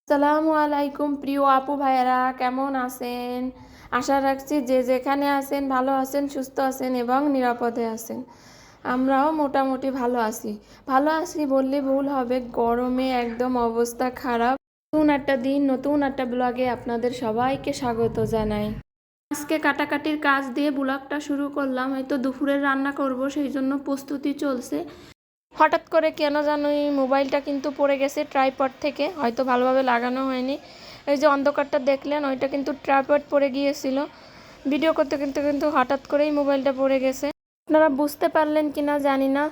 আসসালামু আলাইকুম প্রিয় আপু ভাইয়ারা, কেমন আছেন? আশা রাখছি যে যেখানে আছেন ভালো আছেন, সুস্থ আছেন এবং নিরাপদে আছেন। আমরাও মোটামুটি ভালো আছি বললে ভুল হবে, গরমে একদম অবস্থা খারাপ। নতুন একটা দিন, নতুন একটা ব্লগে আপনাদের সবাইকে স্বাগত জানাই। আজকে কাটাকাটির কাজ দিয়ে ব্লগটা শুরু করলাম। হয়তো দুপুরের রান্না করব, সেই জন্য প্রস্তুতি চলছে। হঠাৎ করে কেন জানো এই মোবাইলটা কিন্তু পড়ে গেছে ট্রাইপড থেকে, হয়তো ভালোভাবে লাগানো হয়নি। এই যে অন্ধকারটা দেখলেন, ওইটা কিন্তু ট্রাইপড পড়ে গিয়েছিল। ভিডিও করতে কিন্তু কিন্তু হঠাৎ করেই মোবাইলটা পড়ে গেছে। আপনারা বুঝতে পারলেন কি না জানি না,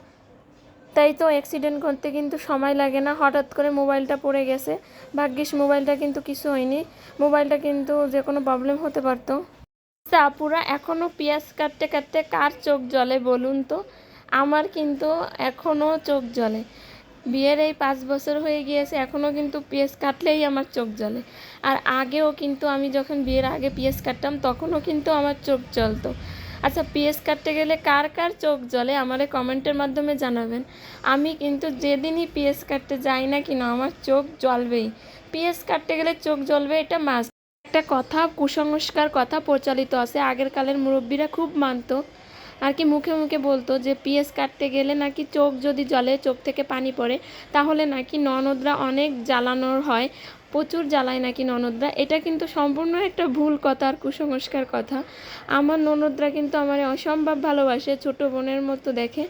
তাই তো অ্যাক্সিডেন্ট করতে কিন্তু সময় লাগে না। হঠাৎ করে মোবাইলটা পড়ে গেছে, ভাগ্যিস মোবাইলটা কিন্তু কিছু হয়নি। মোবাইলটা কিন্তু যে কোনো প্রবলেম হতে পারতো। আপুরা, এখনও পেঁয়াজ কাটতে কাটতে কার চোখ জ্বলে বলুন তো? আমার কিন্তু এখনও চোখ জ্বলে। বিয়ের এই 5 বছর হয়ে গিয়েছে, এখনও কিন্তু পেঁয়াজ কাটলেই আমার চোখ জ্বলে। আর আগেও কিন্তু আমি যখন বিয়ের আগে পেঁয়াজ কাটতাম তখনও কিন্তু আমার চোখ জ্বলতো। আচ্ছা, পেঁয়াজ কাটতে গেলে কার কার চোখ জ্বলে আমারে কমেন্টের মাধ্যমে জানাবেন। আমি কিন্তু যেদিনই পেঁয়াজ কাটতে যাই না কিনা আমার চোখ জ্বলবেই। পেঁয়াজ কাটতে গেলে চোখ জ্বলবে, এটা মাস্ট। একটা কথা, কুসংস্কার কথা প্রচলিত আছে, আগের কালের মুরব্বীরা খুব মানতো আর কি, মুখে মুখে বলতো যে পেঁয়াজ কাটতে গেলে নাকি চোখ যদি জ্বলে, চোখ থেকে পানি পড়ে, তাহলে নাকি ননদরা অনেক জ্বালানোর হয়, প্রচুর জ্বালায় নাকি ননদরা। এটা কিন্তু সম্পূর্ণ একটা ভুল কথা আর কুসংস্কার কথা। আমার ননদরা কিন্তু আমার অসম্ভব ভালোবাসে, ছোট বোনের মতো দেখে।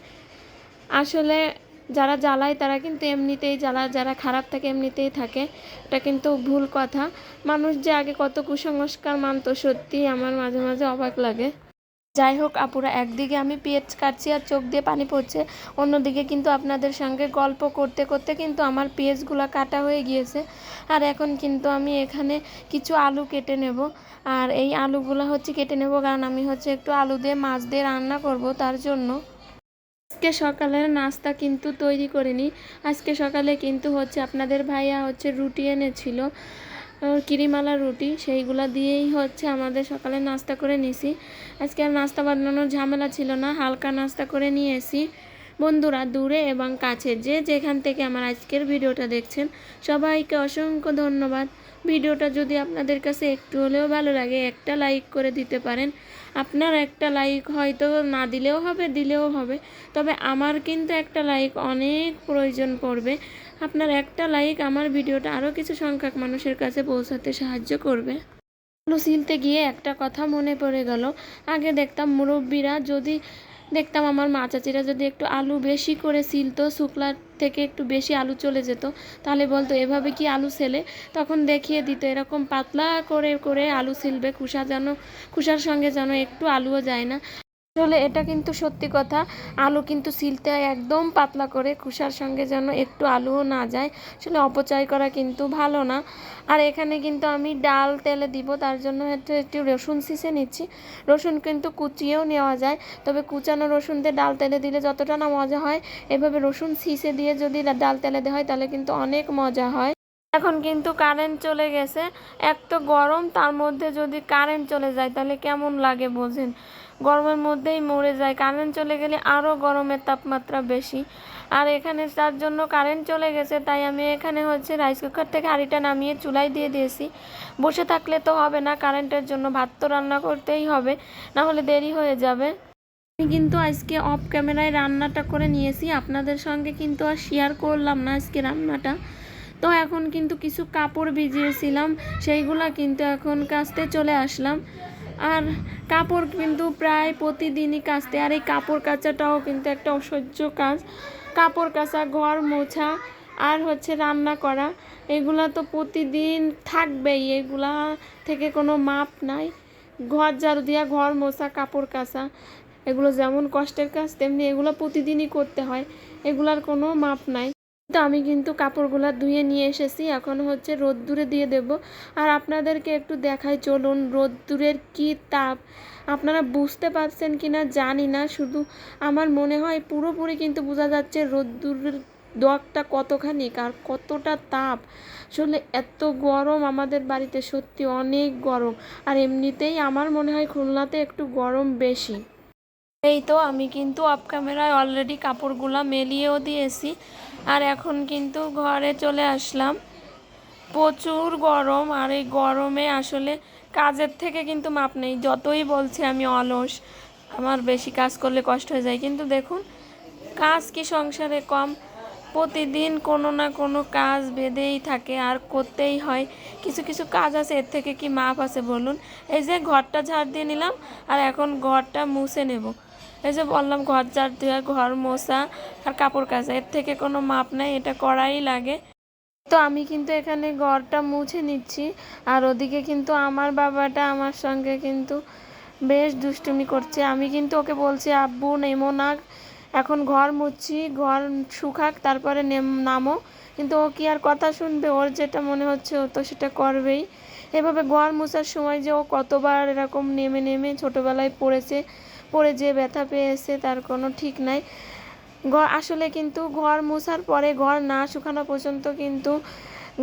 আসলে যারা জ্বালায় তারা কিন্তু এমনিতেই জ্বালা, যারা খারাপ থাকে এমনিতেই থাকে। এটা কিন্তু ভুল কথা। মানুষ যে আগে কত কুসংস্কার মানতো, সত্যি আমার মাঝে মাঝে অবাক লাগে। যাই হোক আপুরা, একদিকে আমি পেঁয়াজ কাটছি আর চোখ দিয়ে পানি পড়ছে, অন্যদিকে কিন্তু আপনাদের সঙ্গে গল্প করতে করতে কিন্তু আমার পেঁয়াজগুলো কাটা হয়ে গিয়েছে। আর এখন কিন্তু আমি এখানে কিছু আলু কেটে নেব। আর এই আলুগুলো কেটে নেব কারণ আমি একটু আলু দিয়ে মাছ দিয়ে রান্না করব, তার জন্য। আজকে সকালের নাস্তা কিন্তু তৈরি করিনি। আজকে সকালে কিন্তু আপনাদের ভাইয়া রুটি এনেছিল, কিরিমালা রুটি, সেইগুলা দিয়েই আমাদের সকালে নাস্তা করে নিছি। আজকে আর নাস্তা বানানোর ঝামেলা ছিল না, হালকা নাস্তা করে নিয়েছি। বন্ধুরা, দূরে এবং কাছে যে যেখান থেকে আমার আজকের ভিডিওটা দেখছেন, সবাইকে অসংখ্য ধন্যবাদ। ভিডিওটা যদি আপনাদের কাছে একটু হলেও ভালো লাগে, একটা লাইক করে দিতে পারেন। আপনার একটা লাইক হয়তো না দিলেও হবে, দিলেও হবে, তবে আমার কিন্তু একটা লাইক অনেক প্রয়োজন পড়বে। আপনার একটা লাইক আমার ভিডিওটা আরও কিছু সংখ্যক মানুষের কাছে পৌঁছাতে সাহায্য করবে। আলু ছিলতে গিয়ে একটা কথা মনে পড়ে গেল। আগে দেখতাম মুরব্বীরা যদি, দেখতাম আমার মা চাচিরা যদি একটু আলু বেশি করে ছিলতো, শুকলার থেকে একটু বেশি আলু চলে যেত, তাহলে বলতো এভাবে কি আলু ছেলে? তখন দেখিয়ে দিত এরকম পাতলা করে করে আলু ছিলবে, খোসার সঙ্গে যেন একটু আলুও যায় না। আসলে এটা কিন্তু সত্যি কথা। আলু কিন্তু ছিলতে হয় একদম পাতলা করে, খোসার সঙ্গে যেন একটু আলুও না যায়। আসলে অপচয় করা কিন্তু ভালো না। আর এখানে কিন্তু আমি ডাল তেলে দিব, তার জন্য একটু রসুন ছিঁচে নিচ্ছি। রসুন কিন্তু কুচিয়েও নেওয়া যায়, তবে কুচানো রসুন দিয়ে ডাল তেলে দিলে যতটা না মজা হয়, এভাবে রসুন ছিঁচে দিয়ে যদি ডাল তেলে দেওয়া হয় তাহলে কিন্তু অনেক মজা হয়। এখন কিন্তু কারেন্ট চলে গেছে। এক তো গরম, তার মধ্যে যদি কারেন্ট চলে যায় তাহলে কেমন লাগে বোঝেন। গরমের মধ্যেই মরে যায়, কারেন্ট চলে গেলে আরও গরমের তাপমাত্রা বেশি। আর এখানে তার জন্য কারেন্ট চলে গেছে, তাই আমি এখানে রাইস কুকার থেকে হাঁড়িটা নামিয়ে চুলায় দিয়ে দিয়েছি। বসে থাকলে তো হবে না, কারেন্টের জন্য ভাত তো রান্না করতেই হবে, না হলে দেরি হয়ে যাবে। আমি কিন্তু আজকে অফ ক্যামেরায় রান্নাটা করে নিয়েছি, আপনাদের সঙ্গে কিন্তু আর শেয়ার করলাম না আজকে রান্নাটা। তো এখন কিন্তু কিছু কাপড় ভিজিয়েছিলাম, সেইগুলা কিন্তু এখন কাচতে চলে আসলাম। আর কাপড় কিন্তু প্রায় প্রতিদিনই কাচতে, আর এই কাপড় কাচাটাও কিন্তু একটা অসহ্য কাজ। কাপড় কাচা, ঘর মোছা আর রান্না করা, এগুলা তো প্রতিদিন থাকবেই, এগুলা থেকে কোনো মাপ নাই। ঘর ঝাড়ু দিয়া ঘর মোছা, কাপড় কাচা, এগুলো যেমন কষ্টের কাজ তেমনি এগুলো প্রতিদিনই করতে হয়, এগুলার কোনো মাপ নাই। তো আমি কিন্তু কাপড়গুলো ধুয়ে নিয়ে এসেছি, এখন রোদ্দুরে দিয়ে দেব। আর আপনাদেরকে একটু দেখাই চলুন রোদ্দুরের কি তাপ। আপনারা বুঝতে পারছেন কি না জানি না, শুধু আমার মনে হয় পুরোপুরি কিন্তু বোঝা যাচ্ছে রোদ্দুরের দগটা কতখানি আর কতটা তাপ। আসলে এত গরম আমাদের বাড়িতে, সত্যি অনেক গরম। আর এমনিতেই আমার মনে হয় খুলনাতে একটু গরম বেশি। এই তো আমি কিন্তু অফ ক্যামেরায় অলরেডি কাপড়গুলো মেলিয়েও দিয়েছি, আর এখন কিন্তু ঘরে চলে আসলাম। প্রচুর গরম, আর এই গরমে আসলে কাজের থেকে কিন্তু মাপ নেই। যতই বলছে আমি অলস, আমার বেশি কাজ করলে কষ্ট হয়ে যায়, কিন্তু দেখুন কাজ কি সংসারে কম? প্রতিদিন কোনো না কোনো কাজ বেঁধেই থাকে আর করতেই হয়। কিছু কিছু কাজ আছে, এর থেকে কি মাপ আছে বলুন? এই যে ঘরটা ঝাড় দিয়ে নিলাম, আর এখন ঘরটা মুছে নেব। এই যে বললাম ঘর ঝাড় দেওয়া, ঘর মোছা আর কাপড় কাচা, এর থেকে কোনো মাপ নেই, এটা করাই লাগে। তো আমি কিন্তু এখানে ঘরটা মুছে নিচ্ছি, আর ওদিকে কিন্তু আমার বাবাটা আমার সঙ্গে কিন্তু বেশ দুষ্টুমি করছে। আমি কিন্তু ওকে বলছি আব্বু নেমো না, এখন ঘর মুছছি, ঘর শুকাক তারপরে নামো। কিন্তু ও কি আর কথা শুনবে? ওর যেটা মনে হচ্ছে ও তো সেটা করবেই। এভাবে ঘর মোছার সময় যে ও কতবার এরকম নেমে নেমে ছোটোবেলায় পড়েছে, পড়ে যে ব্যথা পেয়েছে তার কোনো ঠিক নাই। আসলে কিন্তু ঘর মোছার পরে ঘর না শুকানো পর্যন্ত কিন্তু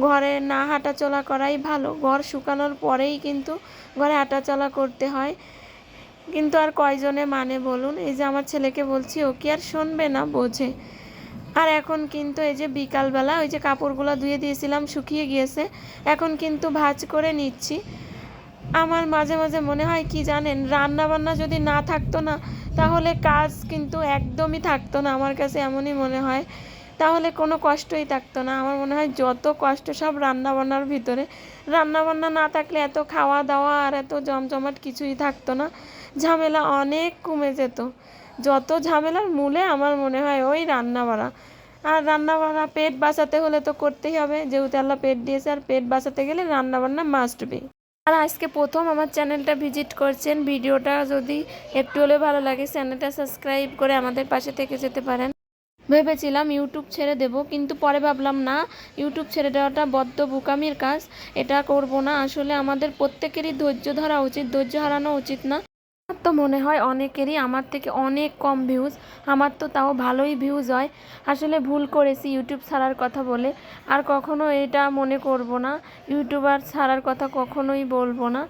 ঘরে না হাঁটাচলা করাই ভালো। ঘর শুকানোর পরেই কিন্তু ঘরে হাঁটাচলা করতে হয়, কিন্তু আর কয়জনে মানে বলুন? এই যে আমার ছেলেকে বলছি, ও কি আর শুনবে না, বোঝে। আর এখন কিন্তু এই যে বিকালবেলা ওই যে কাপড়গুলো ধুয়ে দিয়েছিলাম, শুকিয়ে গিয়েছে, এখন কিন্তু ভাঁজ করে নিচ্ছি। আমার মাঝে মাঝে মনে হয় কি জানেন, রান্না বান্না যদি না থাকতো না, তাহলে কাজ কিন্তু একদমই থাকতো না। আমার কাছে এমনই মনে হয়, তাহলে কোনো কষ্টই থাকতো না। আমার মনে হয় যত কষ্ট সব রান্না বান্নার ভিতরে। রান্না বান্না না থাকলে এত খাওয়া দাওয়া আর এত জমজমাট কিছুই থাকতো না, ঝামেলা অনেক কমে যেত। যত ঝামেলার মূলে আমার মনে হয় ওই রান্না বাড়া। আর রান্না বান্না পেট বাঁচাতে হলে তো করতেই হবে, যেহেতু আল্লাহ পেট দিয়েছে, আর পেট বাঁচাতে গেলে রান্না বান্না মাস্ট বি। আর আজকে প্রথম আমার চ্যানেলটা ভিজিট করছেন, ভিডিওটা যদি একটু হলেও ভালো লাগে চ্যানেলটা সাবস্ক্রাইব করে আমাদের পাশে থেকে যেতে পারেন। ভেবেছিলাম ইউটিউব ছেড়ে দেব, কিন্তু পরে ভাবলাম না, ইউটিউব ছেড়ে দেওয়াটা বড্ড বোকামির কাজ, এটা করব না। আসলে আমাদের প্রত্যেকেরই ধৈর্য ধরা উচিত, ধৈর্য হারানো উচিত না। আমার তো মনে হয় অনেকেরই আমার থেকে অনেক কম ভিউজ, আমার তো তাও ভালোই ভিউজ হয়। আসলে ভুল করেছি ইউটিউব ছাড়ার কথা বলে, আর কখনো এটা মনে করব না, ইউটিউবার ছাড়ার কথা কখনোই বলবো না।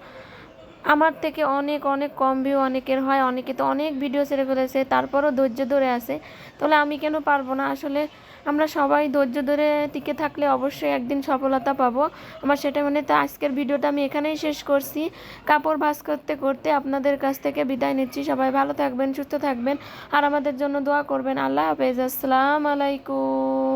আমার থেকে অনেক অনেক কম ভিউ অনেকের হয়, অনেকে তো অনেক ভিডিও ছেড়ে ফেলেছে, তারপরও ধৈর্য ধরে আছে। তাহলে আমি কেন পারবো না? আসলে আমরা সবাই ধৈর্য ধরে টিকে থাকলে অবশ্যই একদিন সফলতা পাবো। আমার সেটা মনে, তো আজকের ভিডিওটা আমি এখানেই শেষ করছি। কাপড় ভাঁজ করতে করতে আপনাদের কাছ থেকে বিদায় নিচ্ছি। সবাই ভালো থাকবেন, সুস্থ থাকবেন, আর আমাদের জন্য দোয়া করবেন। আল্লাহ হাফেজ, আসসালামু আলাইকুম।